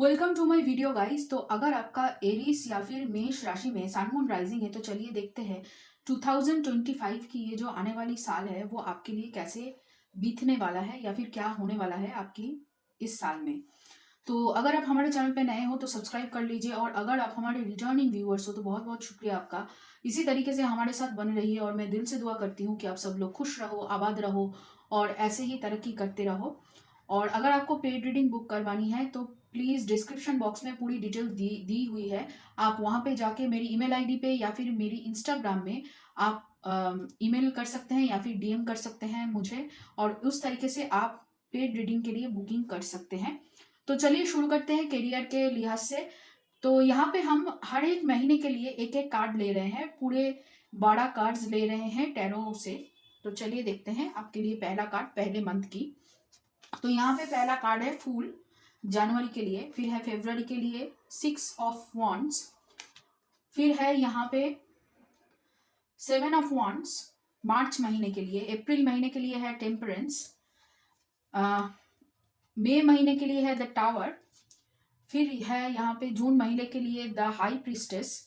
Welcome to my video guys. तो अगर आपका एरीज या फिर मेष राशि में सन मून राइजिंग है तो चलिए देखते हैं 2025 की ये जो आने वाली साल है वो आपके लिए कैसे बीतने वाला है या फिर क्या होने वाला है आपकी इस साल में। तो अगर आप हमारे चैनल पे नए हो तो सब्सक्राइब कर लीजिए, और अगर आप हमारे रिटर्निंग व्यूअर्स हो तो बहुत बहुत शुक्रिया आपका। इसी तरीके से हमारे साथ बने रहिए और मैं दिल से दुआ करती हूँ कि आप सब लोग खुश रहो, आबाद रहो और ऐसे ही तरक्की करते रहो। और अगर आपको पेड रीडिंग बुक करवानी है तो प्लीज़ डिस्क्रिप्शन बॉक्स में पूरी डिटेल दी दी हुई है। आप वहाँ पे जाके मेरी ईमेल आईडी पे या फिर मेरी इंस्टाग्राम में आप ईमेल कर सकते हैं या फिर डीएम कर सकते हैं मुझे, और उस तरीके से आप पेड रीडिंग के लिए बुकिंग कर सकते हैं। तो चलिए शुरू करते हैं करियर के लिहाज से। तो यहाँ पे हम हर एक महीने के लिए एक एक कार्ड ले रहे हैं, पूरे 12 कार्ड्स ले रहे हैं टैरो से। तो चलिए देखते हैं आपके लिए पहला कार्ड पहले मंथ की। तो यहाँ पे पहला कार्ड है फूल जनवरी के लिए, फिर है फरवरी के लिए 6 ऑफ वॉन्ड्स, फिर है यहाँ पे 7 ऑफ वॉन्ड्स मार्च महीने के लिए, अप्रैल महीने के लिए है टेम्परेंस, मई महीने के लिए है द टावर, फिर है यहाँ पे जून महीने के लिए द हाई प्रिस्टेस,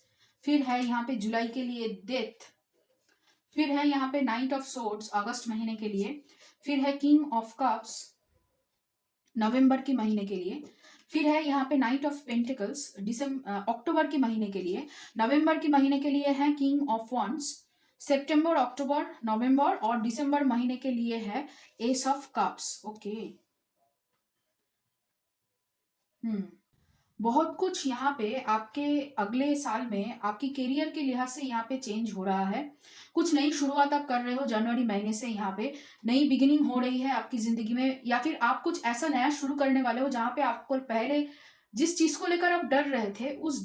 फिर है यहाँ पे जुलाई के लिए डेथ, फिर है यहाँ पे नाइट ऑफ सोर्ड्स अगस्त महीने के लिए, फिर है किंग ऑफ कप्स नवंबर के महीने के लिए, फिर है यहाँ पे नाइट ऑफ पेंटिकल्स अक्टूबर के महीने के लिए, नवंबर के महीने के लिए है किंग ऑफ वॉन्ड्स, सितंबर अक्टूबर नवंबर और दिसंबर महीने के लिए है एस ऑफ कप्स। ओके। बहुत कुछ यहाँ पे आपके अगले साल में आपकी करियर के लिहाज से यहाँ पे चेंज हो रहा है। कुछ नई शुरुआत आप कर रहे हो जनवरी महीने से, यहाँ पे नई बिगिनिंग हो रही है आपकी जिंदगी में, या फिर आप कुछ ऐसा नया शुरू करने वाले हो जहाँ पे आपको पहले जिस चीज को लेकर आप डर रहे थे उस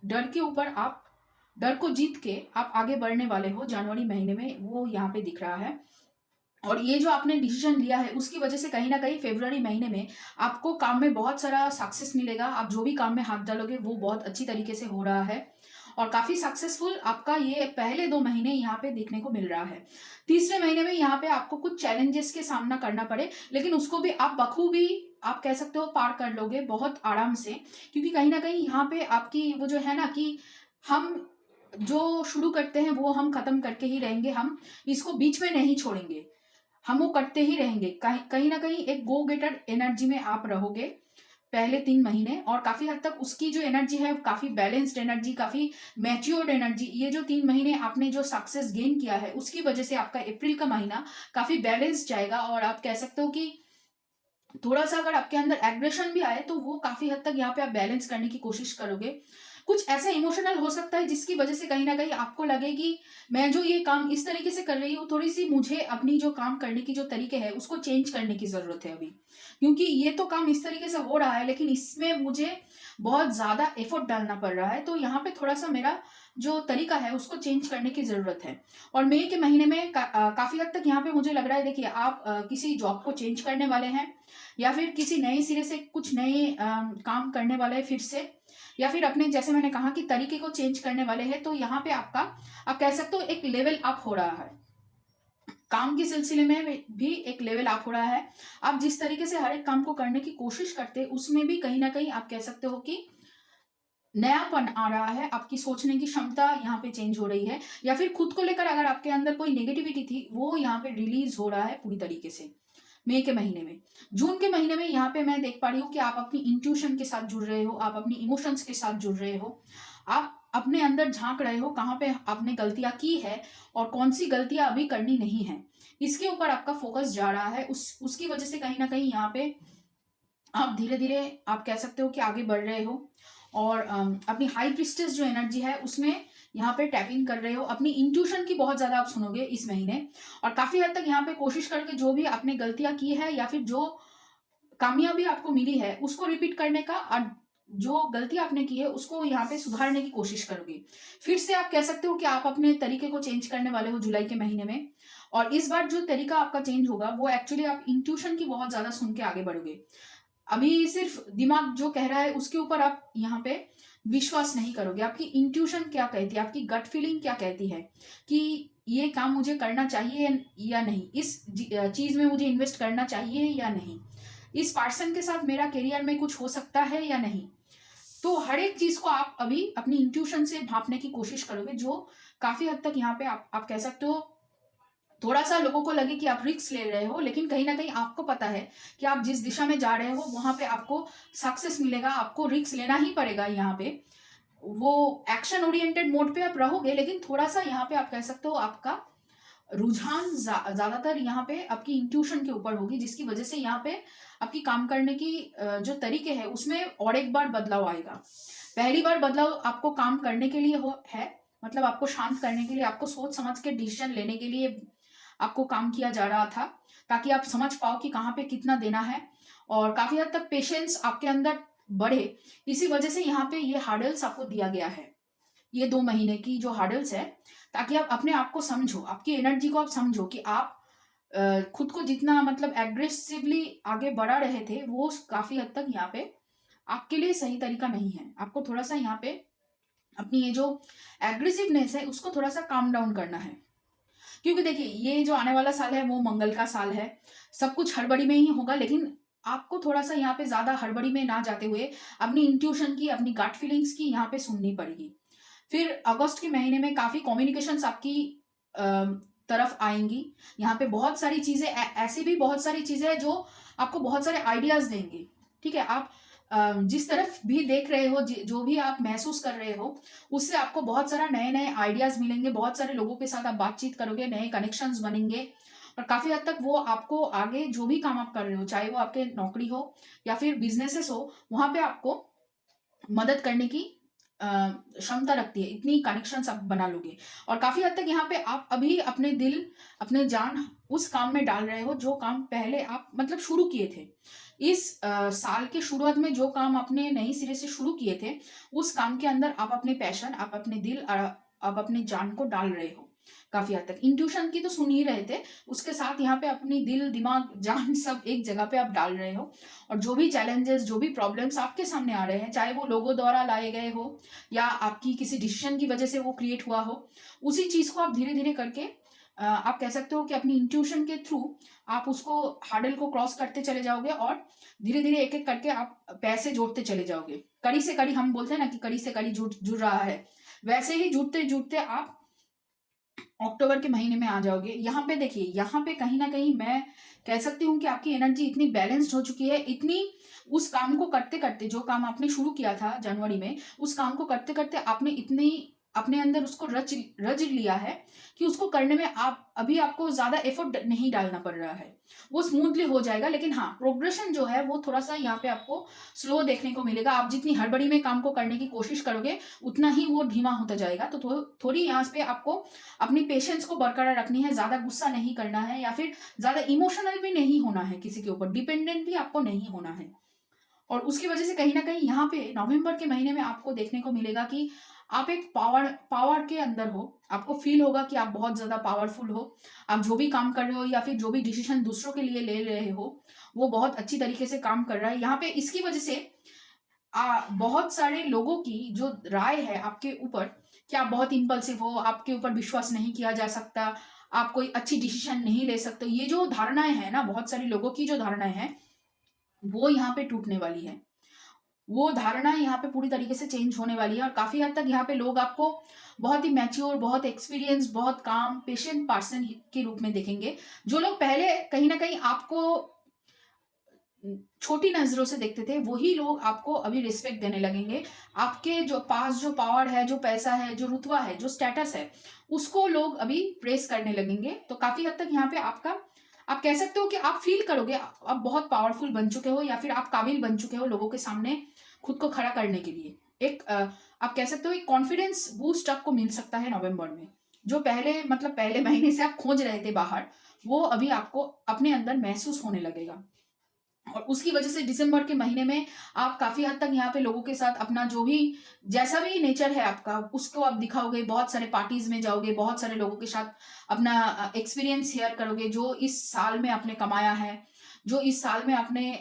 डर के ऊपर आप डर को जीत के आप आगे बढ़ने वाले हो जनवरी महीने में, वो यहाँ पे दिख रहा है। और ये जो आपने डिसीजन लिया है उसकी वजह से कहीं ना कहीं फरवरी महीने में आपको काम में बहुत सारा सक्सेस मिलेगा। आप जो भी काम में हाथ डालोगे वो बहुत अच्छी तरीके से हो रहा है और काफी सक्सेसफुल आपका ये पहले 2 महीने यहाँ पे देखने को मिल रहा है। तीसरे महीने में यहाँ पे आपको कुछ चैलेंजेस के सामना करना पड़े, लेकिन उसको भी आप बखूबी आप कह सकते हो पार कर लोगे बहुत आराम से, क्योंकि कहीं ना कहीं यहाँ पे आपकी वो जो है ना कि हम जो शुरू करते हैं वो हम खत्म करके ही रहेंगे, हम इसको बीच में नहीं छोड़ेंगे, हम वो करते ही रहेंगे। कहीं कहीं ना कहीं एक गो गेटर एनर्जी में आप रहोगे पहले 3 महीने, और काफी हद तक उसकी जो एनर्जी है काफी बैलेंस्ड एनर्जी, काफी मैच्योर्ड एनर्जी। ये जो 3 महीने आपने जो सक्सेस गेन किया है उसकी वजह से आपका अप्रैल का महीना काफी बैलेंस्ड जाएगा, और आप कह सकते हो कि थोड़ा सा अगर आपके अंदर एग्रेशन भी आए तो वो काफी हद तक यहाँ पे आप बैलेंस करने की कोशिश करोगे। कुछ ऐसा इमोशनल हो सकता है जिसकी वजह से कहीं ना कहीं आपको लगे कि मैं जो ये काम इस तरीके से कर रही हूँ, थोड़ी सी मुझे अपनी जो काम करने की जो तरीके है उसको चेंज करने की जरूरत है अभी, क्योंकि ये तो काम इस तरीके से हो रहा है लेकिन इसमें मुझे बहुत ज्यादा एफर्ट डालना पड़ रहा है, तो यहाँ पे थोड़ा सा मेरा जो तरीका है उसको चेंज करने की जरूरत है। और मई के महीने में काफी हद तक यहाँ पे मुझे लग रहा है, देखिए आप किसी जॉब को चेंज करने वाले हैं, या फिर किसी नए सिरे से कुछ नए काम करने वाले हैं फिर से, या फिर अपने जैसे मैंने कहा कि तरीके को चेंज करने वाले हैं। तो यहाँ पे आपका आप कह सकते हो एक लेवल अप हो रहा है, काम के सिलसिले में भी एक लेवल अप हो रहा है। आप जिस तरीके से हर एक काम को करने की कोशिश करते हैं उसमें भी कहीं ना कहीं आप कह सकते हो कि नयापन आ रहा है, आपकी सोचने की क्षमता यहाँ पे चेंज हो रही है, या फिर खुद को लेकर अगर आपके अंदर कोई नेगेटिविटी थी वो यहाँ पे रिलीज हो रहा है पूरी तरीके से मई के महीने में। जून के महीने में यहाँ पे मैं देख पा रही हूँ कि आप अपनी इंट्यूशन के साथ जुड़ रहे हो, आप अपनी इमोशंस के साथ जुड़ रहे हो, आप अपने अंदर झांक रहे हो कहाँ पे आपने गलतियां की है और कौन सी गलतियां अभी करनी नहीं है, इसके ऊपर आपका फोकस जा रहा है। उसकी वजह से कहीं ना कहीं यहाँ पे आप धीरे धीरे आप कह सकते हो कि आगे बढ़ रहे हो, और अपनी हाई प्रिस्टेस जो एनर्जी है उसमें यहाँ पे टैपिंग कर रहे हो। अपनी इंट्यूशन की बहुत ज्यादा आप सुनोगे इस महीने, और काफी हद तक यहाँ पे कोशिश करके जो भी आपने गलतियां की है या फिर जो कामयाबी आपको मिली है उसको रिपीट करने का, और जो गलती आपने की है उसको यहाँ पे सुधारने की कोशिश करोगे। फिर से आप कह सकते हो कि आप अपने तरीके को चेंज करने वाले हो जुलाई के महीने में, और इस बार जो तरीका आपका चेंज होगा वो एक्चुअली आप इंट्यूशन की बहुत ज्यादा सुन के आगे बढ़ोगे। अभी सिर्फ दिमाग जो कह रहा है उसके ऊपर आप यहाँ पे विश्वास नहीं करोगे, आपकी इंट्यूशन क्या कहती है, आपकी गट फीलिंग क्या कहती है कि ये काम मुझे करना चाहिए या नहीं, इस चीज में मुझे इन्वेस्ट करना चाहिए या नहीं, इस पर्सन के साथ मेरा करियर में कुछ हो सकता है या नहीं। तो हर एक चीज को आप अभी अपनी इंट्यूशन से भांपने की कोशिश करोगे, जो काफी हद तक यहाँ पे आप कह सकते हो थोड़ा सा लोगों को लगे कि आप रिस्क ले रहे हो, लेकिन कहीं ना कहीं आपको पता है कि आप जिस दिशा में जा रहे हो वहां पे आपको सक्सेस मिलेगा। आपको रिस्क लेना ही पड़ेगा यहाँ पे। वो एक्शन ओरिएंटेड मोड पे आप रहोगे, लेकिन थोड़ा सा यहाँ पे आप कह सकते हो आपका रुझान ज्यादातर यहाँ पे आपकी इंट्यूशन के ऊपर होगी, जिसकी वजह से यहाँ पे आपकी काम करने की जो तरीके हैं उसमें और एक बार बदलाव आएगा। पहली बार बदलाव आपको काम करने के लिए हो है, मतलब आपको शांत करने के लिए, आपको सोच समझ के डिसीजन लेने के लिए आपको काम किया जा रहा था, ताकि आप समझ पाओ कि कहाँ पे कितना देना है, और काफी हद तक पेशेंस आपके अंदर बढ़े। इसी वजह से यहाँ पे ये हार्डल्स आपको दिया गया है, ये 2 महीने की जो हार्डल्स है, ताकि आप अपने आप को समझो, आपकी एनर्जी को आप समझो कि आप खुद को जितना मतलब एग्रेसिवली आगे बढ़ा रहे थे वो काफी हद तक यहाँ पे आपके लिए सही तरीका नहीं है। आपको थोड़ा सा यहाँ पे अपनी ये जो एग्रेसिवनेस है उसको थोड़ा सा काम डाउन करना है, क्योंकि देखिए ये जो आने वाला साल है वो मंगल का साल है। सब कुछ हड़बड़ी में ही होगा, लेकिन आपको थोड़ा सा यहाँ पे ज्यादा हड़बड़ी में ना जाते हुए अपनी इंट्यूशन की, अपनी गट फीलिंग्स की यहाँ पे सुननी पड़ेगी। फिर अगस्त के महीने में काफी कम्युनिकेशंस आपकी तरफ आएंगी। यहाँ पे बहुत सारी चीजें ऐसी भी बहुत सारी चीजें हैं जो आपको बहुत सारे आइडियाज देंगे। ठीक है, आप जिस तरफ भी देख रहे हो, जो भी आप महसूस कर रहे हो, उससे आपको बहुत सारा नए नए आइडियाज मिलेंगे। बहुत सारे लोगों के साथ आप बातचीत करोगे, नए कनेक्शंस बनेंगे, और काफी हद तक वो आपको आगे जो भी काम आप कर रहे हो, चाहे वो आपके नौकरी हो या फिर बिजनेसेस हो, वहां पे आपको मदद करने की क्षमता रखती है। इतनी कनेक्शंस आप बना लोगे, और काफी हद तक यहाँ पे आप अभी अपने दिल, अपने जान उस काम में डाल रहे हो जो काम पहले आप मतलब शुरू किए थे। इस साल के शुरुआत में जो काम आपने नई सिरे से शुरू किए थे, उस काम के अंदर आप अपने पैशन, आप अपने दिल, आप अपने जान को डाल रहे हो। काफी हद तक इंट्यूशन की तो सुन ही रहे थे, उसके साथ यहाँ पे अपनी दिल, दिमाग, जान सब एक जगह पे आप डाल रहे हो। और जो भी चैलेंजेस, जो भी प्रॉब्लम्स आपके सामने आ रहे हैं, चाहे वो लोगों द्वारा लाए गए हो या आपकी किसी डिसीजन की वजह से वो क्रिएट हुआ हो, उसी चीज को आप धीरे धीरे करके आप कह सकते हो कि अपनी इंट्यूशन के थ्रू आप उसको हार्डल को क्रॉस करते चले जाओगे, और धीरे धीरे एक एक करके आप पैसे जोड़ते चले जाओगे। कड़ी से कड़ी, हम बोलते हैं ना कि कड़ी से कड़ी जुड़ रहा है, वैसे ही जुड़ते जुड़ते आप अक्टूबर के महीने में आ जाओगे। यहाँ पे देखिए, यहाँ पे कहीं ना कहीं मैं कह सकती हूँ कि आपकी एनर्जी इतनी बैलेंस्ड हो चुकी है, इतनी उस काम को करते करते, जो काम आपने शुरू किया था जनवरी में, उस काम को करते करते आपने इतनी अपने अंदर उसको रच रच लिया है कि उसको करने में आप अभी आपको ज्यादा एफर्ट नहीं डालना पड़ रहा है। वो स्मूथली हो जाएगा, लेकिन हाँ, प्रोग्रेशन जो है वो थोड़ा सा यहाँ पे आपको स्लो देखने को मिलेगा। आप जितनी हड़बड़ी में काम को करने की कोशिश करोगे, उतना ही वो धीमा होता जाएगा। तो थोड़ी यहाँ पे आपको अपनी पेशेंस को बरकरार रखनी है, ज्यादा गुस्सा नहीं करना है, या फिर ज्यादा इमोशनल भी नहीं होना है, किसी के ऊपर डिपेंडेंट भी आपको नहीं होना है। और उसकी वजह से कहीं ना कहीं यहाँ पे नवंबर के महीने में आपको देखने को मिलेगा कि आप एक पावर के अंदर हो। आपको फील होगा कि आप बहुत ज्यादा पावरफुल हो। आप जो भी काम कर रहे हो या फिर जो भी डिसीजन दूसरों के लिए ले रहे हो, वो बहुत अच्छी तरीके से काम कर रहा है। यहाँ पे इसकी वजह से बहुत सारे लोगों की जो राय है आपके ऊपर कि आप बहुत इम्पल्सिव हो, आपके ऊपर विश्वास नहीं किया जा सकता, आप कोई अच्छी डिसीजन नहीं ले सकते, ये जो धारणाएं हैं ना, बहुत सारे लोगों की जो धारणाएं हैं वो यहाँ पे टूटने वाली है। वो धारणा यहाँ पे पूरी तरीके से चेंज होने वाली है, और काफी हद तक यहाँ पे लोग आपको बहुत ही मैच्योर, बहुत एक्सपीरियंस, बहुत काम, पेशेंट पर्सन के रूप में देखेंगे। जो लोग पहले कहीं ना कहीं आपको छोटी नजरों से देखते थे, वही लोग आपको अभी रिस्पेक्ट देने लगेंगे। आपके जो पास जो पावर है, जो पैसा है, जो रुतबा है, जो स्टेटस है, उसको लोग अभी प्रेस करने लगेंगे। तो काफी हद तक यहाँ पे आपका, आप कह सकते हो कि आप फील करोगे आप बहुत पावरफुल बन चुके हो, या फिर आप काबिल बन चुके हो लोगों के सामने खुद को खड़ा करने के लिए। एक आप कह सकते हो एक कॉन्फिडेंस बूस्ट आपको मिल सकता है नवंबर में। जो पहले मतलब पहले महीने से आप खोज रहे थे बाहर, वो अभी आपको अपने अंदर महसूस होने लगेगा। और उसकी वजह से दिसंबर के महीने में आप काफी हद तक यहाँ पे लोगों के साथ अपना जो भी, जैसा भी नेचर है आपका, उसको आप दिखाओगे। बहुत सारे पार्टीज में जाओगे, बहुत सारे लोगों के साथ अपना एक्सपीरियंस शेयर करोगे, जो इस साल में आपने कमाया है, जो इस साल में आपने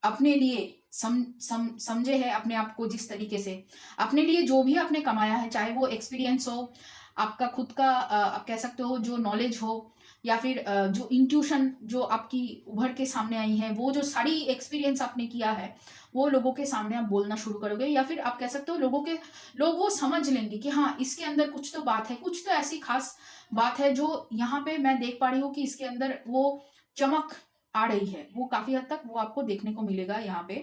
अपने लिए समझे है अपने आप को, जिस तरीके से अपने लिए जो भी आपने कमाया है, चाहे वो एक्सपीरियंस हो, आपका खुद का आप कह सकते हो जो नॉलेज हो, या फिर जो इंट्यूशन जो आपकी उभर के सामने आई है, वो जो सारी एक्सपीरियंस आपने किया है, वो लोगों के सामने आप बोलना शुरू करोगे, या फिर आप कह सकते हो लोग वो समझ लेंगे कि हाँ, इसके अंदर कुछ तो बात है, कुछ तो ऐसी खास बात है जो यहाँ पे मैं देख पा रही हूँ कि इसके अंदर वो चमक आ रही है। वो काफ़ी हद तक वो आपको देखने को मिलेगा यहाँ पे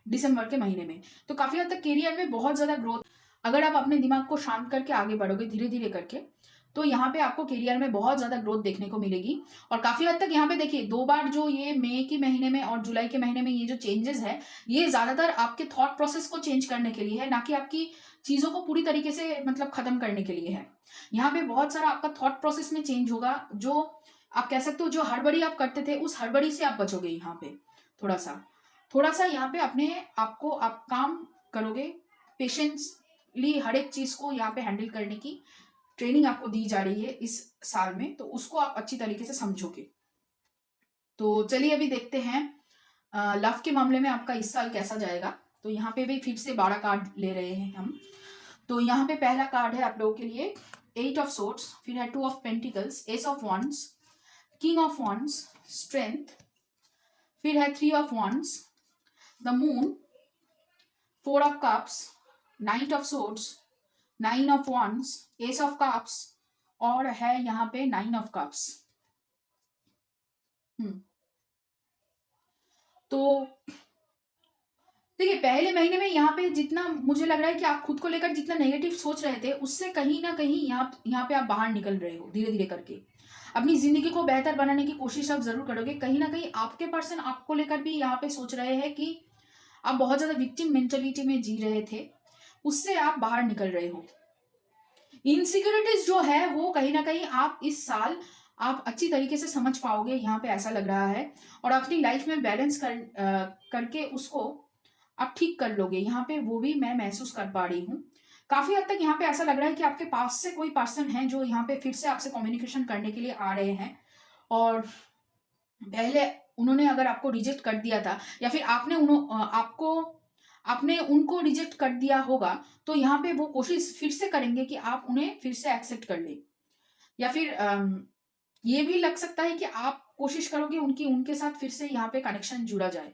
दिसंबर के महीने में। तो काफ़ी हद तक करियर में बहुत ज़्यादा ग्रोथ, अगर आप अपने दिमाग को शांत करके आगे बढ़ोगे धीरे-धीरे करके, तो यहाँ पे आपको करियर में बहुत ज़्यादा ग्रोथ देखने को मिलेगी। और काफ़ी हद तक यहाँ पे देखिए 2 बार जो ये मई के महीने में और जुलाई के महीने में ये जो चेंजेज़ है, ये ज़्यादातर आपके थॉट प्रोसेस को चेंज करने के लिए है, ना कि आपकी चीज़ों को पूरी तरीके से मतलब खत्म करने के लिए है। यहाँ पे बहुत सारा आपका थॉट प्रोसेस में चेंज होगा, जो आप कह सकते हो जो हड़बड़ी आप करते थे, उस हड़बड़ी से आप बचोगे यहाँ पे थोड़ा-सा। थोड़ा-सा यहाँ पे अपने आप को आप काम करोगे, पेशेंसली हर एक चीज़ को यहाँ पे हैंडल करने की ट्रेनिंग आपको दी जा रही है इस साल में, तो उसको आप अच्छी तरीके से समझोगे। तो चलिए अभी देखते हैं लव के मामले में आपका इस साल कैसा जाएगा। तो यहाँ पे भी फिर से 12 कार्ड ले रहे हैं हम। तो यहाँ पे पहला कार्ड है आप लोगों के लिए 8 ऑफ सोर्ड्स, फिर है 2 of pentacles, S of wands, king of wands, strength, फिर है 3 of wands, the moon, 4 of cups, night of swords, 9 of wands, S of cups, और है यहाँ पे 9 ऑफ कप्स। तो देखिए पहले महीने में यहाँ पे जितना मुझे लग रहा है कि आप खुद को लेकर जितना नेगेटिव सोच रहे थे, उससे कहीं ना कहीं यहाँ पे आप बाहर निकल रहे हो धीरे धीरे करके। अपनी जिंदगी को बेहतर बनाने की कोशिश आप जरूर करोगे। कहीं ना कहीं आपके पर्सन आपको लेकर भी यहाँ पे सोच रहे हैं कि आप बहुत ज्यादा विक्टिम मेंटेलिटी में जी रहे थे, उससे आप बाहर निकल रहे हो। इनसिक्योरिटीज जो है वो कहीं ना कहीं आप इस साल आप अच्छी तरीके से समझ पाओगे, यहाँ पे ऐसा लग रहा है। और अपनी लाइफ में बैलेंस करके उसको आप ठीक कर लोगे, यहाँ पे वो भी मैं महसूस कर पा रही हूँ। काफी हद तक यहाँ पे ऐसा लग रहा है कि आपके पास से कोई पर्सन है जो यहाँ पे फिर से आपसे कम्युनिकेशन करने के लिए आ रहे हैं। और पहले उन्होंने अगर आपको रिजेक्ट कर दिया था, या फिर आपने उनको रिजेक्ट कर दिया होगा, तो यहाँ पे वो कोशिश फिर से करेंगे कि आप उन्हें फिर से एक्सेप्ट कर ले। या फिर ये भी लग सकता है कि आप कोशिश करोगे उनके साथ फिर से यहाँ पे कनेक्शन जुड़ा जाए,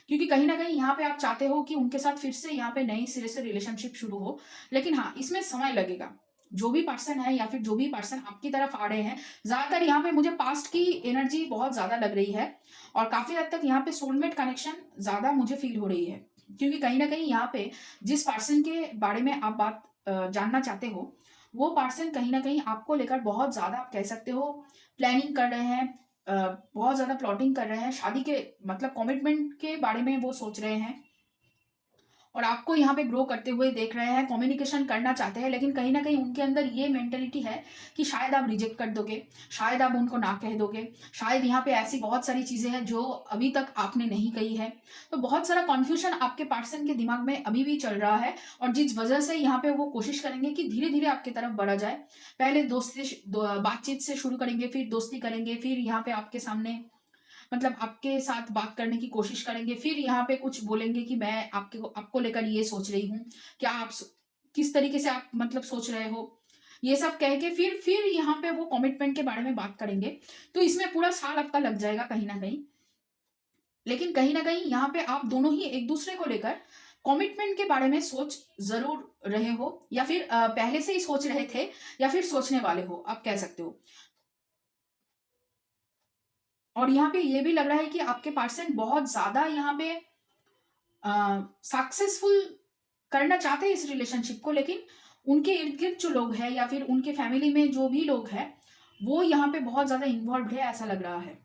क्योंकि कहीं ना कहीं यहाँ पे आप चाहते हो कि उनके साथ फिर से यहाँ पे नई सिरे से रिलेशनशिप शुरू हो। लेकिन हाँ, इसमें समय लगेगा। जो भी पर्सन है या फिर जो भी पर्सन आपकी तरफ आ रहे हैं, ज्यादातर यहाँ पे मुझे पास्ट की एनर्जी बहुत ज्यादा लग रही है, और काफी हद तक यहाँ पे सोलमेट कनेक्शन ज्यादा मुझे फील हो रही है। क्योंकि कहीं ना कहीं यहाँ पे जिस पर्सन के बारे में आप बात जानना चाहते हो, वो पर्सन कहीं ना कहीं आपको लेकर बहुत ज्यादा आप कह सकते हो प्लानिंग कर रहे हैं, बहुत ज्यादा प्लॉटिंग कर रहे हैं, शादी के मतलब कमिटमेंट के बारे में वो सोच रहे हैं, और आपको यहाँ पे ग्रो करते हुए देख रहे हैं, कम्युनिकेशन करना चाहते हैं। लेकिन कहीं ना कहीं उनके अंदर ये मेंटेलिटी है कि शायद आप रिजेक्ट कर दोगे, शायद आप उनको ना कह दोगे, शायद यहाँ पे ऐसी बहुत सारी चीजें हैं जो अभी तक आपने नहीं कही है। तो बहुत सारा कॉन्फ्यूजन आपके पर्सन के दिमाग में अभी भी चल रहा है, और जिस वजह से यहाँ पे वो कोशिश करेंगे कि धीरे धीरे आपकी तरफ बढ़ा जाए। पहले बातचीत से शुरू करेंगे, फिर दोस्ती करेंगे, फिर यहाँ पे आपके सामने मतलब आपके साथ बात करने की कोशिश करेंगे, फिर यहाँ पे कुछ बोलेंगे कि मैं आपको लेकर ये सोच रही हूँ, क्या किस तरीके से आप मतलब सोच रहे हो, ये सब कह के फिर यहाँ पे वो कमिटमेंट के बारे में बात करेंगे। तो इसमें पूरा साल आपका लग जाएगा कहीं ना कहीं। लेकिन कहीं ना कहीं यहाँ पे आप दोनों ही एक दूसरे को लेकर कमिटमेंट के बारे में सोच जरूर रहे हो, या फिर पहले से ही सोच रहे थे, या फिर सोचने वाले हो, आप कह सकते हो। और यहाँ पे ये भी लग रहा है कि आपके पर्सन बहुत ज्यादा यहाँ पे सक्सेसफुल करना चाहते हैं इस रिलेशनशिप को, लेकिन उनके इर्द गिर्द जो लोग हैं या फिर उनके फैमिली में जो भी लोग हैं, वो यहाँ पे बहुत ज्यादा इन्वॉल्व है ऐसा लग रहा है,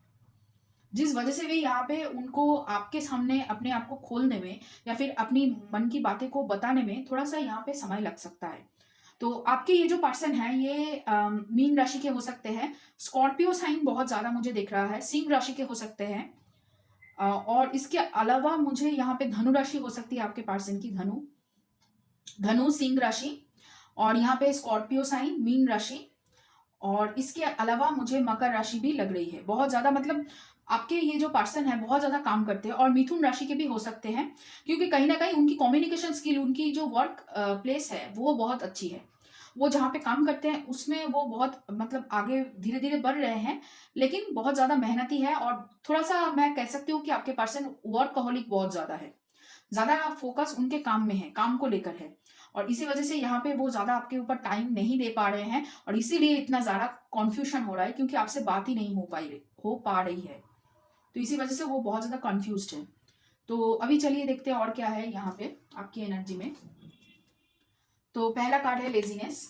जिस वजह से भी यहाँ पे उनको आपके सामने अपने आप को खोलने में या फिर अपनी मन की बातें को बताने में थोड़ा सा यहाँ पे समय लग सकता है। तो आपके ये जो पर्सन है ये मीन राशि के हो सकते हैं, स्कॉर्पियो साइन बहुत ज्यादा मुझे दिख रहा है, सिंह राशि के हो सकते हैं, और इसके अलावा मुझे यहाँ पे धनु राशि हो सकती है आपके पर्सन की, धनु सिंह राशि, और यहाँ पे स्कॉर्पियो साइन मीन राशि, और इसके अलावा मुझे मकर राशि भी लग रही है बहुत ज्यादा। मतलब आपके ये जो पर्सन है बहुत ज्यादा काम करते हैं, और मिथुन राशि के भी हो सकते हैं, क्योंकि कहीं ना कहीं उनकी कम्युनिकेशन स्किल, उनकी जो वर्क प्लेस है वो बहुत अच्छी है। वो जहाँ पे काम करते हैं उसमें वो बहुत मतलब आगे धीरे-धीरे बढ़ रहे हैं, लेकिन बहुत ज़्यादा मेहनती है और थोड़ा-सा मैं कह सकती हूँ कि आपके पर्सन वर्कहॉलिक बहुत ज़्यादा है। ज़्यादा फ़ोकस उनके काम में है, काम को लेकर है और इसी वज़ह से यहाँ पे वो ज़्यादा आपके ऊपर टाइम नहीं दे पा रहे हैं और इसीलिए इतना ज़्यादा कन्फ्यूज़न हो रहा है क्योंकि आपसे बात ही नहीं हो पा रही है। तो इसी वज़ह से वो बहुत ज़्यादा कन्फ्यूज़्ड है। तो अभी चलिए देखते हैं और क्या है यहाँ पे आपकी एनर्जी में। तो पहला कार्ड है laziness,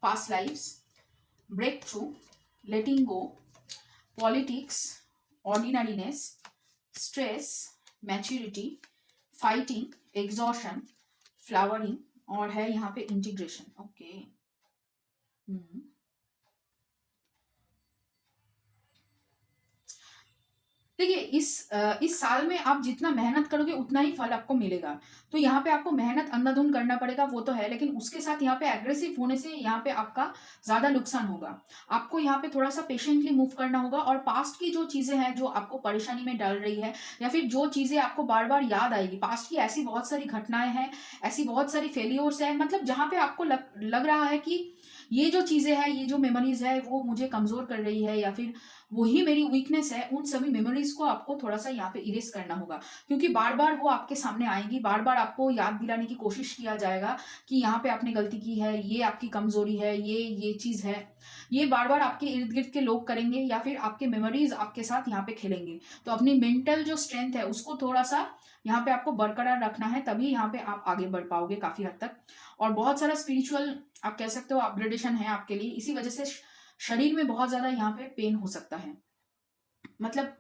past lives, breakthrough, letting go, politics, ordinariness, stress, maturity, fighting, exhaustion, flowering और है यहाँ पे इंटीग्रेशन। ओके। देखिए इस साल में आप जितना मेहनत करोगे उतना ही फल आपको मिलेगा। तो यहाँ पे आपको मेहनत अंधाधुंध करना पड़ेगा वो तो है, लेकिन उसके साथ यहाँ पे एग्रेसिव होने से यहाँ पे आपका ज़्यादा नुकसान होगा। आपको यहाँ पे थोड़ा-सा पेशेंटली मूव करना होगा और पास्ट की जो चीज़ें हैं जो आपको परेशानी में डाल रही है या फिर जो चीज़ें आपको बार-बार याद आएगी, पास्ट की ऐसी बहुत सारी घटनाएँ हैं, ऐसी बहुत सारी फेल्योर्स हैं मतलब जहाँ पे आपको लग लग रहा है कि ये जो चीज़ें हैं, ये जो मेमोरीज़ है वो मुझे कमज़ोर कर रही है या फिर वही मेरी वीकनेस है, उन सभी मेमोरीज़ को आपको थोड़ा-सा यहाँ पे इरेज़ करना होगा। क्योंकि बार-बार वो आपके सामने आएँगी, बार-बार आपको याद दिलाने की कोशिश किया जाएगा कि यहाँ पे आपने गलती की है, ये आपकी कमज़ोरी है, ये चीज़ है। ये बार-बार आपके इर्द-गिर्द के लोग करेंगे या फिर आपके मेमोरीज़ आपके साथ यहाँ पे खेलेंगे। तो अपनी मेंटल जो स्ट्रेंथ है, उसको थोड़ा-सा यहाँ पे आपको बरकरार रखना है, तभी यहाँ पे आप आगे बढ़ पाओगे काफ़ी हद तक। और बहुत सारा स्पिरिचुअल आप कह सकते हो अपग्रेडेशन है आपके लिए, इसी वजह से शरीर में बहुत ज़्यादा यहाँ पे पेन हो सकता है। मतलब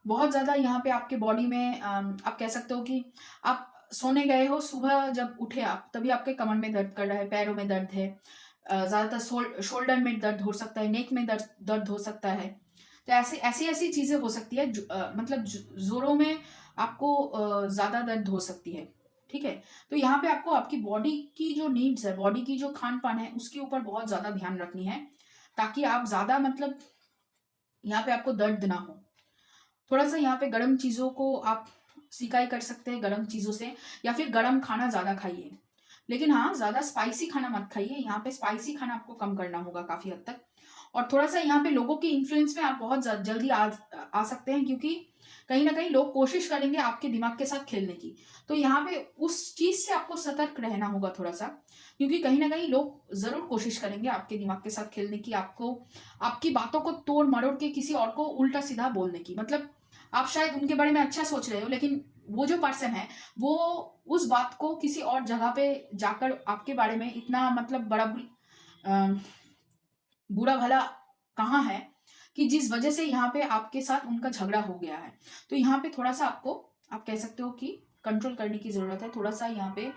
बहुत ज़्यादा यहाँ पे आपके बॉडी में आप कह सकते हो कि आप सोने गए हो, सुबह जब उठे आप, तभी आपके कमर में दर्द कर रहा है, पैरों में दर्द है। ज़्यादातर शोल्डर में दर्द हो सकता है, नेक में दर्द दर्द हो सकता है। तो ऐसी-ऐसी चीज़ें हो सकती है मतलब ज़ोरों में आपको ज़्यादा दर्द हो सकती है, ठीक है? तो यहाँ पे आपको आपकी बॉडी की जो नीड्स है, बॉडी की जो खान-पान है, उसके ऊपर बहुत ज़्यादा ध्यान रखनी है, ताकि आप ज़्यादा मतलब यहाँ पे आपको दर्द ना हो। थोड़ा-सा यहाँ पे गरम चीज़ों को आप सिकाई कर सकते हैं गरम चीज़ों से या फिर गरम खाना ज़्यादा खाइए। लेकिन हाँ, ज़्यादा स्पाइसी खाना मत खाइए, यहाँ पे स्पाइसी खाना आपको कम करना होगा काफ़ी हद तक। और थोड़ा-सा यहाँ पे लोगों के इन्फ्लुएंस में आप बहुत जल्दी आ सकते हैं क्योंकि कहीं न कहीं लोग कोशिश करेंगे आपके दिमाग के साथ खेलने की। तो यहाँ पे उस चीज़ से आपको सतर्क रहना होगा थोड़ा-सा, क्योंकि कहीं न कहीं लोग ज़रूर कोशिश करेंगे आपके दिमाग के साथ खेलने की, आपको आपकी बातों को तोड़-मरोड़ के किसी और को उल्टा-सीधा बोलने की। मतलब आप शायद उनके बारे में अच्छा सोच रहे हो, लेकिन वो जो पर्सन है, वो उस बात को किसी और जगह पे जाकर आपके बारे में इतना मतलब अ, बुरा-भला कहा है कि जिस वजह से यहाँ पे आपके साथ उनका झगड़ा हो गया है। तो यहाँ पे थोड़ा-सा आपको आप कह सकते हो कि कंट्रोल करने की ज़रूरत है। थोड़ा-सा यहाँ पे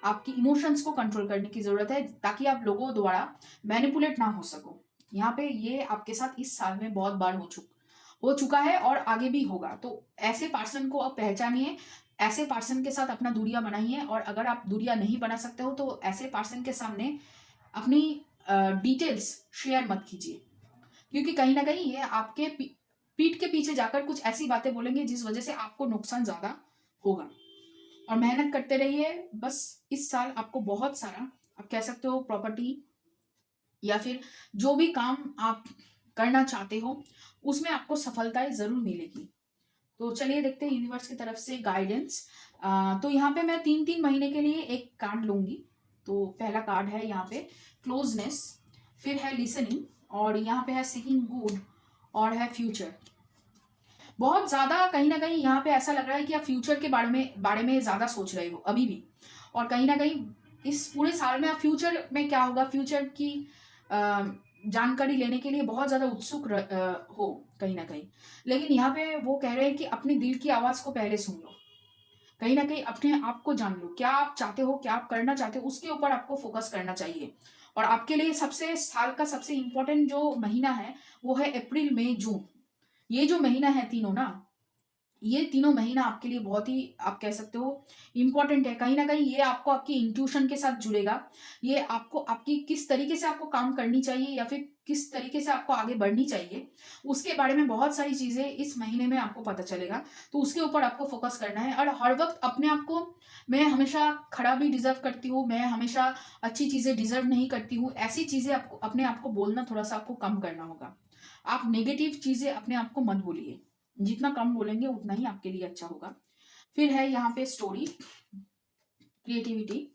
आपकी इमोशंस को कंट्रोल करने की ज़रूरत है ताकि आप लोगों द्वारा मैनिपुलेट ना हो सको। यहाँ पे ये आपके साथ इस साल में बहुत बार हो चुका है और आगे भी होगा। तो ऐसे पर्सन को आप पहचानिए, ऐसे पर्सन के साथ अपना दूरियाँ बनाइए और अगर आप दूरियाँ नहीं बना सकते हो तो ऐसे पर्सन के सामने अपनी डिटेल्स शेयर मत कीजिए। क्योंकि कहीं न कहीं ये आपके पीठ के पीछे जाकर कुछ ऐसी बातें बोलेंगे जिस वज़ह से आपको नुकसान ज़्यादा होगा। और मेहनत करते रहिए, बस इस साल आपको बहुत सारा आप कह सकते हो प्रॉपर्टी या फिर जो भी काम आप करना चाहते हो, उसमें आपको सफलताएँ ज़रूर मिलेगी। तो चलिए देखते हैं यूनिवर्स की तरफ से गाइडेंस। तो यहाँ पे मैं 3-3 महीने के लिए एक कार्ड लूँगी। तो पहला कार्ड है यहाँ पे क्लोज़नेस, फिर है लिसनिंग और यहाँ पे है सीकिंग गुड और है फ्यूचर। बहुत ज़्यादा कहीं न कहीं यहाँ पे ऐसा लग रहा है कि आप फ्यूचर के बारे में ज़्यादा सोच रहे हो अभी भी। और कहीं न कहीं इस पूरे साल में आप फ्यूचर में क्या होगा, फ्यूचर की अ, जानकारी लेने के लिए बहुत ज़्यादा उत्सुक हो कहीं न कहीं। लेकिन यहाँ पे वो कह रहे हैं कि अपने दिल की आवाज़ को पहले सुन लो। कहीं न कहीं अपने आप को जान लो। क्या आप चाहते हो, क्या आप करना चाहते हो, उसके ऊपर आपको फ़ोकस करना चाहिए। और आपके लिए सबसे साल का सबसे इम्पोर्टेंट जो महीना है, वो है अप्रैल, मई, जून। ये जो महीना है तीनों ना, ये तीनों महीना आपके लिए बहुत ही आप कह सकते हो इम्पोर्टेंट है। कहीं न कहीं ये आपको आपकी इंट्यूशन के साथ जुड़ेगा। ये आपको आपकी किस तरीके से आपको काम करनी चाहिए या फिर किस तरीके से आपको आगे बढ़नी चाहिए, उसके बारे में बहुत सारी चीज़ें इस महीने में आपको पता चलेगा। तो उसके ऊपर आपको फ़ोकस करना है और हर वक़्त अपने आप को मैं हमेशा खराब ही डिज़र्व करती हूँ, मैं हमेशा अच्छी चीज़ें डिज़र्व नहीं करती हूँ, ऐसी चीज़ें आपको अपने आप को बोलना थोड़ा-सा आपको कम करना होगा। आप नेगेटिव चीज़ें अपने आप को मत बोलिए। जितना कम बोलेंगे उतना ही आपके लिए अच्छा होगा। फिर है यहाँ पे स्टोरी, क्रिएटिविटी,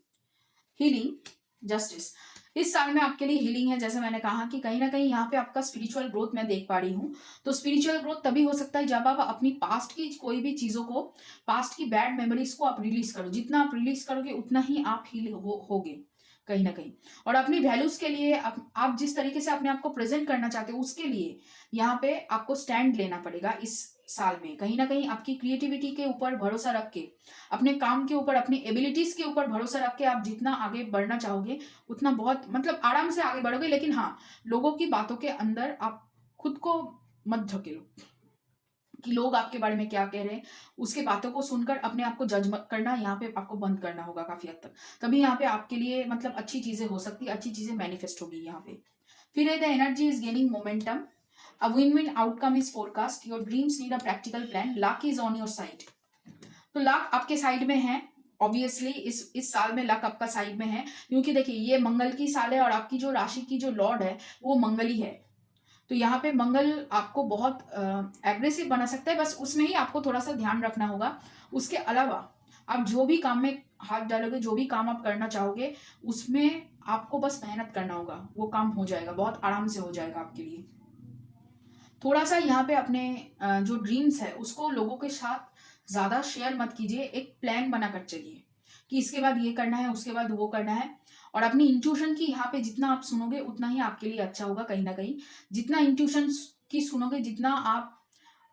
हीलिंग, जस्टिस। इस साल में आपके लिए हीलिंग है, जैसे मैंने कहा कि कहीं न कहीं यहाँ पे आपका स्पिरिचुअल ग्रोथ मैं देख पा रही हूँ। तो स्पिरिचुअल ग्रोथ तभी हो सकता है जब आप अपनी पास्ट की कोई भी चीज़ों को, पास्ट की बैड मेमोरीज़ को आप रिलीज़ करो। जितना आप रिलीज़ करोगे उतना ही आप हील होगे कहीं न कहीं। और अपनी वैल्यूज़ के लिए आप जिस तरीके से अपने आप को प्रेज़ेंट करना चाहते हो उसके लिए यहाँ पे आपको स्टैंड लेना पड़ेगा इस साल में। कहीं न कहीं आपकी क्रिएटिविटी के ऊपर भरोसा रख के, अपने काम के ऊपर, अपनी एबिलिटीज़ के ऊपर भरोसा रख के आप जितना आगे बढ़ना चाहोगे, उतना बहुत मतलब आराम से आगे बढ़ोगे। लेकिन हाँ, लोगों की बातों के अंदर आप खुद को मत धकेलो कि लोग आपके बारे में क्या कह रहे हैं। उसकी बातों को सुनकर अपने आप को जज मत करना, यहाँ पे आपको बंद करना होगा काफ़ी हद तक। तभी यहाँ पे आपके लिए मतलब अच्छी चीज़ें हो सकती हैं, अच्छी चीज़ें मैनिफेस्ट होगी यहाँ पे। फिर है the energy is gaining momentum, a win-win outcome is forecast, your dreams need a practical plan, luck is on your side. तो लक आपके साइड में है। ऑब्वियसली इस साल में लक आपका साइड में है, क्योंकि देखिए ये मंगल की साल है और आपकी जो राशि की जो लॉर्ड है वो मंगल ही है। तो यहाँ पे मंगल आपको बहुत एग्रेसिव बना सकता है, बस उसमें ही आपको थोड़ा सा ध्यान रखना होगा। उसके अलावा आप जो भी काम में हाथ डालोगे, जो भी काम आप करना चाहोगे, उसमें आपको बस मेहनत करना होगा, वो काम हो जाएगा, बहुत आराम से हो जाएगा आपके लिए। थोड़ा सा यहाँ पे अपने जो ड्रीम्स है उसको लोगों के साथ ज़्यादा शेयर मत कीजिए, एक प्लान बनाकर चलिए कि इसके बाद ये करना है, उसके बाद वो करना है। और अपनी इंट्यूशन की यहाँ पे जितना आप सुनोगे उतना ही आपके लिए अच्छा होगा कहीं ना कहीं। जितना इंट्यूशन की सुनोगे, जितना आप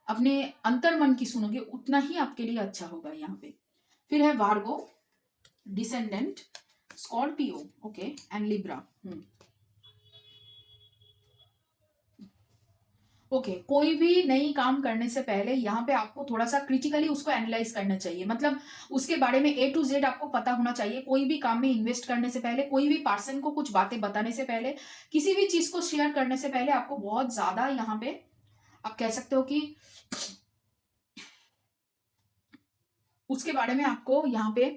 अपने अंतर मन की सुनोगे, उतना ही आपके लिए अच्छा होगा यहाँ पे। फिर है Virgo, descendant, Scorpio, okay, and Libra. Okay, कोई भी नई काम करने से पहले यहाँ पे आपको थोड़ा-सा क्रिटिकली उसको एनालाइज़ करना चाहिए। मतलब उसके बारे में ए टू ज़ेड आपको पता होना चाहिए। कोई भी काम में इन्वेस्ट करने से पहले, कोई भी पर्सन को कुछ बातें बताने से पहले, किसी भी चीज़ को शेयर करने से पहले आपको बहुत ज़्यादा यहाँ पे आप कह सकते हो कि उसके बारे में आपको यहाँ पे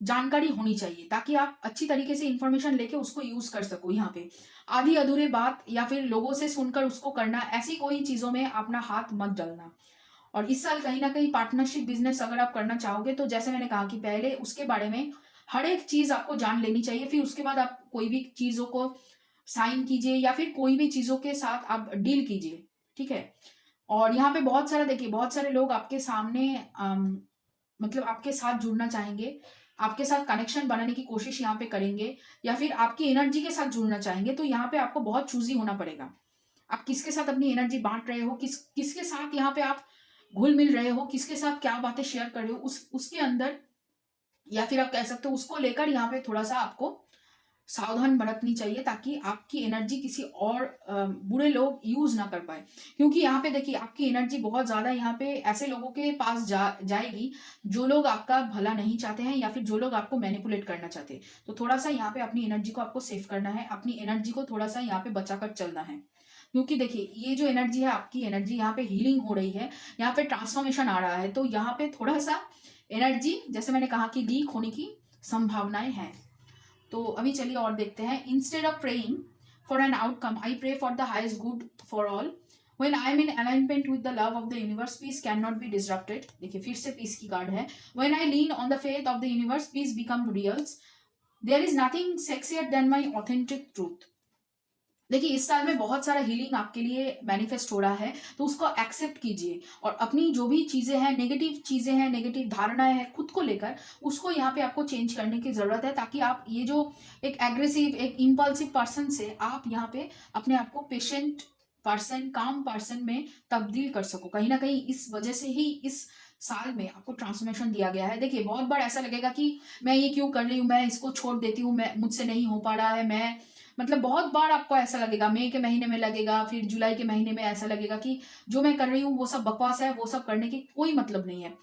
जानकारी होनी चाहिए, ताकि आप अच्छी तरीके से इंफॉर्मेशन लेके उसको यूज़ कर सको यहाँ पे। आधी अधूरे बात या फिर लोगों से सुनकर उसको करना, ऐसी कोई चीज़ों में अपना हाथ मत डालना। और इस साल कहीं न कहीं पार्टनरशिप बिज़नेस अगर आप करना चाहोगे, तो जैसे मैंने कहा कि पहले उसके बारे में हर एक चीज़ आपको जान लेनी चाहिए, फिर उसके बाद आप कोई भी चीज़ों को साइन कीजिए या फिर कोई भी चीज़ों के साथ आप डील कीजिए, ठीक है? और यहाँ पे बहुत सारा देखिए, बहुत सारे लोग आपके सामने मतलब आपके साथ जुड़ना चाहेंगे, आपके साथ कनेक्शन बनाने की कोशिश यहाँ पे करेंगे या फिर आपकी एनर्जी के साथ जुड़ना चाहेंगे, तो यहाँ पे आपको बहुत चूज़ी होना पड़ेगा। आप किसके साथ अपनी एनर्जी बाँट रहे हो, किसके साथ यहाँ पे आप घुल-मिल रहे हो, किसके साथ क्या बातें शेयर कर रहे हो, उसके अंदर या फिर आप कह सकते हो उसको लेकर यहाँ पे थोड़ा-सा आपको सावधान बरतनी चाहिए, ताकि आपकी एनर्जी किसी और बुरे लोग यूज़ ना कर पाएँ। क्योंकि यहाँ पे देखिए आपकी एनर्जी बहुत ज़्यादा यहाँ पे ऐसे लोगों के पास जाएगी, जो लोग आपका भला नहीं चाहते हैं या फिर जो लोग आपको मैनिपुलेट करना चाहते हैं। तो थोड़ा-सा यहाँ पे अपनी एनर्जी को आपको सेव करना है, अपनी एनर्जी को थोड़ा-सा यहाँ पे बचाकर चलना है। क्योंकि देखिए ये जो एनर्जी है, आपकी एनर्जी यहाँ पे हीलिंग हो रही है, यहाँ पे ट्रांसफॉर्मेशन आ रहा है, तो यहाँ पे थोड़ा-सा एनर्जी जैसे मैंने कहा कि लीक होने की संभावनाएँ हैं। तो अभी चलिए और देखते हैं। Instead of praying for an outcome, I pray for the highest good for all. When I am in alignment with the love of the universe, peace can not be disrupted. देखिए फिर से पीस की card है। When I lean on the faith of the universe, peace become reals. There is nothing sexier than my authentic truth. देखिए इस साल में बहुत सारा हीलिंग आपके लिए मैनिफेस्ट हो रहा है, तो उसको एक्सेप्ट कीजिए और अपनी जो भी चीज़ें हैं, नेगेटिव चीज़ें हैं, नेगेटिव धारणाएं हैं खुद को लेकर, उसको यहाँ पे आपको चेंज करने की ज़रूरत है, ताकि आप ये जो एक एग्रेसिव, एक इम्पल्सिव पर्सन से आप यहाँ पे अपने आप को पेशेंट पर्सन, काम पर्सन में तब्दील कर सको। कहीं ना कहीं इस वजह से ही इस साल में आपको ट्रांसफॉर्मेशन दिया गया है। देखिए बहुत बार ऐसा लगेगा कि मैं ये क्यों कर रही हूँ, मैं इसको छोड़ देती हूँ, मैं मुझसे नहीं हो पा रहा है, मैं मतलब बहुत बार आपको ऐसा लगेगा, मई के महीने में लगेगा, फिर जुलाई के महीने में ऐसा लगेगा कि जो मैं कर रही हूँ वो सब बकवास है, वो सब करने की कोई मतलब नहीं है।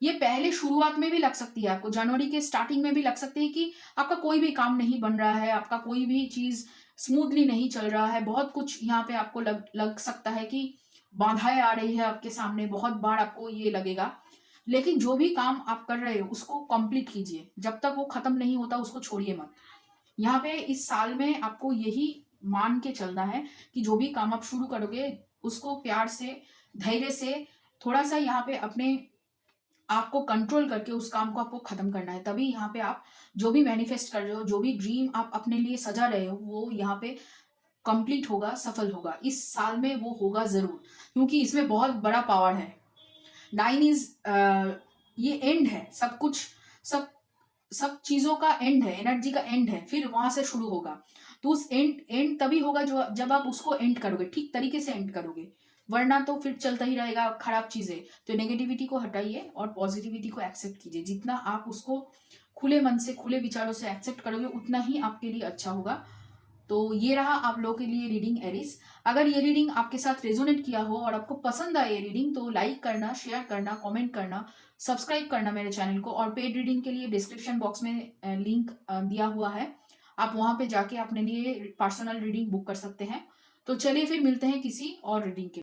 ये पहले शुरुआत में भी लग सकती है आपको, जनवरी के स्टार्टिंग में भी लग सकती है कि आपका कोई भी काम नहीं बन रहा है, आपका कोई भी चीज़ स्मूथली नहीं चल रहा है, बहुत कुछ यहाँ पे आपको लग लग सकता है कि बाधाएँ आ रही है आपके सामने, बहुत बार आपको ये लगेगा। लेकिन जो भी काम आप कर रहे हो उसको कंप्लीट कीजिए, जब तक वो खत्म नहीं होता उसको छोड़िए मत। यहाँ पे इस साल में आपको यही मान के चलना है कि जो भी काम आप शुरू करोगे उसको प्यार से, धैर्य से, थोड़ा-सा यहाँ पे अपने आपको कंट्रोल करके उस काम को आपको खत्म करना है। तभी यहाँ पे आप जो भी मैनिफेस्ट कर रहे हो, जो भी ड्रीम आप अपने लिए सजा रहे हो, वो यहाँ पे कंप्लीट होगा, सफल होगा। इस साल में वो होगा ज़रूर, क्योंकि इसमें बहुत बड़ा पावर है। 9 इज़ ये एंड है, सब कुछ, सब सब चीज़ों का एंड है, एनर्जी का एंड है, फिर वहाँ से शुरू होगा। तो उस एंड एंड तभी होगा जो जब आप उसको एंड करोगे, ठीक तरीके से एंड करोगे। वरना तो फिर चलता ही रहेगा खराब चीज़ें। तो नेगेटिविटी को हटाइए और पॉजिटिविटी को एक्सेप्ट कीजिए। जितना आप उसको खुले मन से, खुले विचारों से एक्सेप्ट करोगे, उतना ही आपके लिए अच्छा होगा। तो ये रहा आप लोगों के लिए रीडिंग एरिस। अगर ये रीडिंग आपके साथ रेजोनेट किया हो और आपको पसंद आए ये रीडिंग, तो लाइक करना, शेयर करना, कमेंट करना, सब्सक्राइब करना मेरे चैनल को। और पेड रीडिंग के लिए डिस्क्रिप्शन बॉक्स में लिंक दिया हुआ है, आप वहां पे जाके अपने लिए पर्सनल रीडिंग बुक कर सकते हैं। तो चलिए फिर मिलते हैं किसी और रीडिंग के